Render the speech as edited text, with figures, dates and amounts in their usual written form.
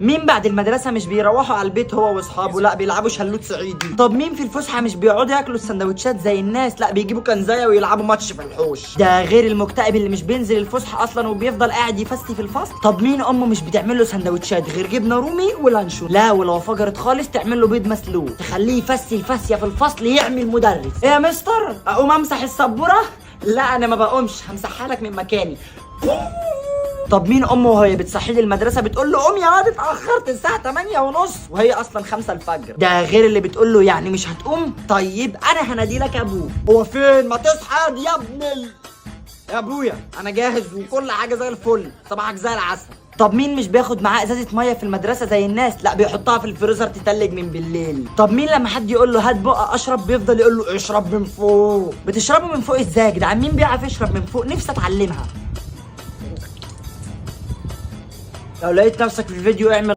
مين بعد المدرسة مش بيروحوا على البيت هو واصحابه؟ لا بيلعبوا شلوت صعيدي. طب مين في الفسحة مش بيقعدوا ياكلوا السندوتشات زي الناس؟ لا بيجيبوا كنزاية ويلعبوا ماتش في الحوش. ده غير المكتئب اللي مش بينزل الفسحة اصلا وبيفضل قاعد يفسي في الفصل. طب مين امه مش بتعمل له سندوتشات غير جبنة رومي ولانشون؟ لا ولو فجرت خالص تعمل له بيض مسلوق تخليه يفسي الفاسية في الفصل يعمل مدرس. ايه يا مستر اقوم امسح السبورة؟ لا انا ما بقومش، همسحها لك من مكاني. طب مين امه وهي بتصحيه المدرسه بتقول له قوم يا واد اتاخرت الساعه 8:30 وهي اصلا 5 الفجر؟ ده غير اللي بتقول له يعني مش هتقوم؟ طيب انا هنادي لك ابوك. هو فين؟ ما تصحى يا ابني. يا ابويا انا جاهز وكل حاجه زي الفل، صباحك زي العسل. طب مين مش بياخد معاه ازازه ميه في المدرسه زي الناس؟ لا بيحطها في الفريزر تتلج من بالليل. طب مين لما حد يقول له هات بقى اشرب بيفضل يقول له اشرب من فوق؟ بتشربوا من فوق ازاي يا جدعان؟ مين بيعرف يشرب من فوق؟ نفسي اتعلمها. لو لقيت نفسك في الفيديو اعمل